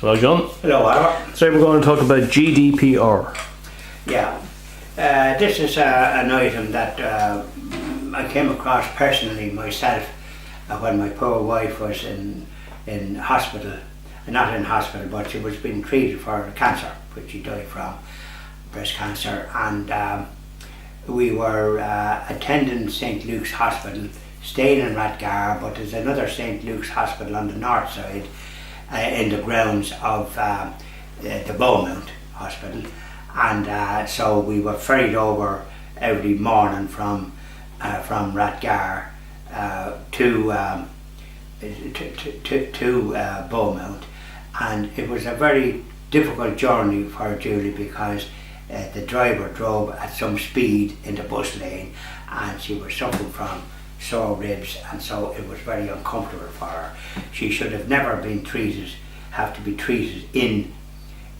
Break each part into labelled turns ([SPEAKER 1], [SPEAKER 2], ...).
[SPEAKER 1] Hello, John.
[SPEAKER 2] Hello, Oliver.
[SPEAKER 1] Today we're going to talk about GDPR.
[SPEAKER 2] Yeah, this is an item that I came across personally myself when my poor wife was in hospital. Not in hospital, but she was being treated for cancer, which she died from, breast cancer. And we were attending St. Luke's Hospital, staying in Rathgar, but there's another St. Luke's Hospital on the north side in the grounds of the Beaumont Hospital. And so we were ferried over every morning from Rathgar to Beaumont, and it was a very difficult journey for Julie because the driver drove at some speed in the bus lane, and she was suffering from sore ribs, and so it was very uncomfortable for her. She should have never been have to be treated in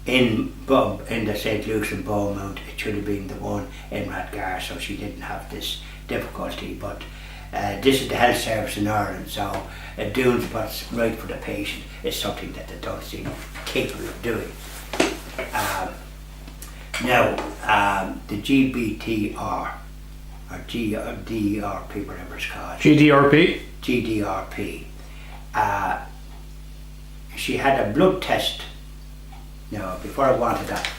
[SPEAKER 2] the St. Luke's in Beaumont. It should have been the one in Rathgar, so she didn't have this difficulty. But this is the health service in Ireland, so doing what's right for the patient is something that they don't seem capable of doing. Now, the GDPR, or GDPR, whatever it's called.
[SPEAKER 1] GDRP?
[SPEAKER 2] GDRP. She had a blood test. No, before I wanted that,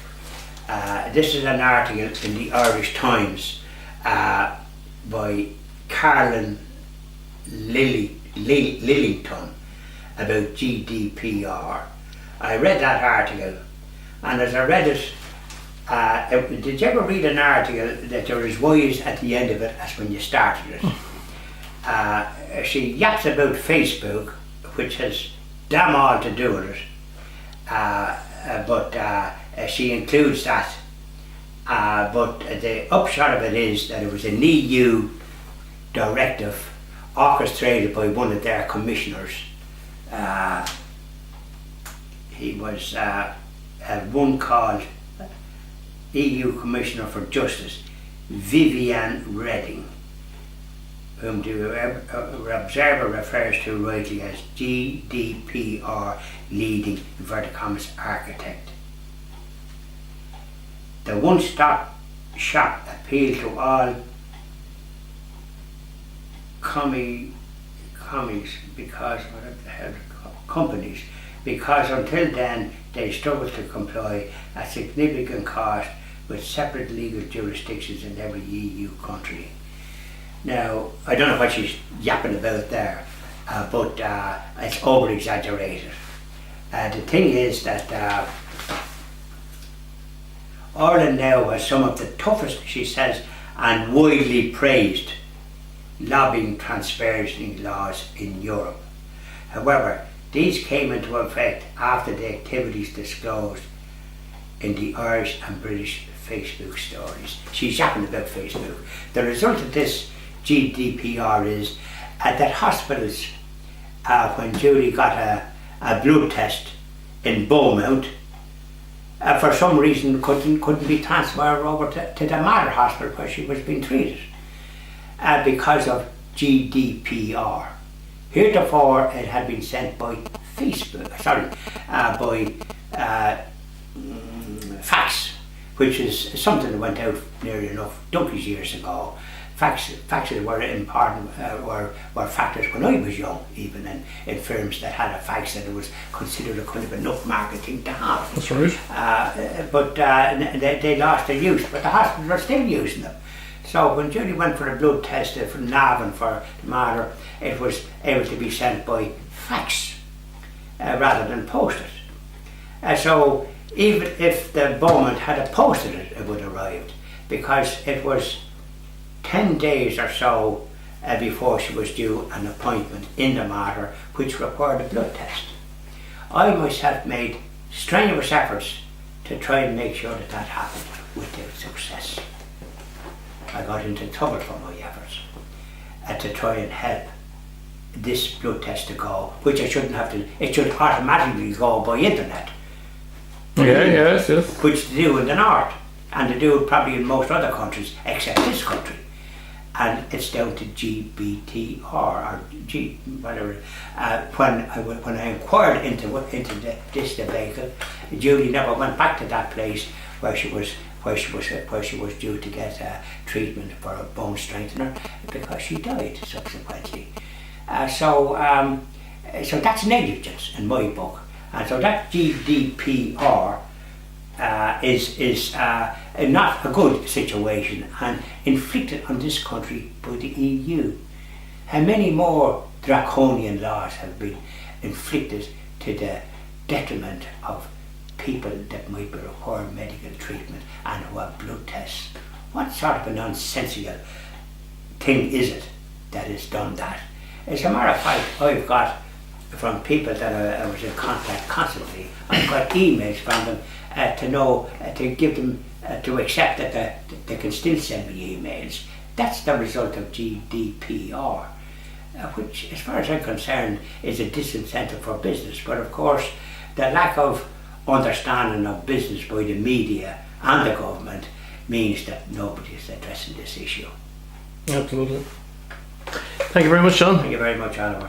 [SPEAKER 2] this is an article in the Irish Times by Carolyn Lillington about GDPR. I read that article, and as I read it, did you ever read an article that there is Y's at the end of it as when you started it? She yaps about Facebook, which has damn all to do with it, but she includes that. But the upshot of it is that it was an EU directive orchestrated by one of their commissioners. He was one called EU Commissioner for Justice, Viviane Reding, whom the Observer refers to rightly as GDPR leading inverted commas architect. The one-stop shop appealed to all companies because until then they struggled to comply at significant cost with separate legal jurisdictions in every EU country. Now, I don't know what she's yapping about there, but it's over-exaggerated. The thing is that Ireland now has some of the toughest, she says, and widely praised lobbying transparency laws in Europe. However, these came into effect after the activities disclosed in the Irish and British Facebook stories. She's yapping about Facebook. The result of this GDPR is that hospitals, when Julie got a blood test in Beaumont, for some reason couldn't be transferred over to the Mater Hospital where she was being treated because of GDPR. Heretofore it had been sent by fax, which is something that went out nearly enough donkeys years ago. Faxes were important, were factors when I was young, even in firms that had a fax, that it was considered a kind of enough marketing to have.
[SPEAKER 1] That's right.
[SPEAKER 2] But they lost their use, but the hospitals are still using them. So when Julie went for a blood test from Navan for the Mater, it was able to be sent by fax rather than posted. So even if the Beaumont had posted it, it would have arrived, because it was 10 days or so before she was due an appointment in the Mater, which required a blood test. I myself made strenuous efforts to try and make sure that happened without success. I got into trouble for my efforts to try and help this blood test to go, which I shouldn't have to. It should automatically go by internet.
[SPEAKER 1] Yes.
[SPEAKER 2] Which they do in the north, and they do it probably in most other countries except this country. and it's down to GBTR or G whatever. When I inquired into this vehicle, Julie never went back to that place where she was due to get treatment for a bone strengthener, because she died subsequently. So that's negligence in my book, and so that GDPR is not a good situation and inflicted on this country by the EU. And many more draconian laws have been inflicted to the detriment of people that might be requiring medical treatment and who have blood tests. What sort of a nonsensical thing is it that has done that? As a matter of fact, I've got from people that I was in contact constantly, I've got emails from them to give them to accept that they can still send me emails. That's the result of GDPR, which, as far as I'm concerned, is a disincentive for business. But of course, the lack of understanding of business by the media and the government means that nobody is addressing this issue.
[SPEAKER 1] Absolutely. Thank you very much, John.
[SPEAKER 2] Thank you very much, Oliver.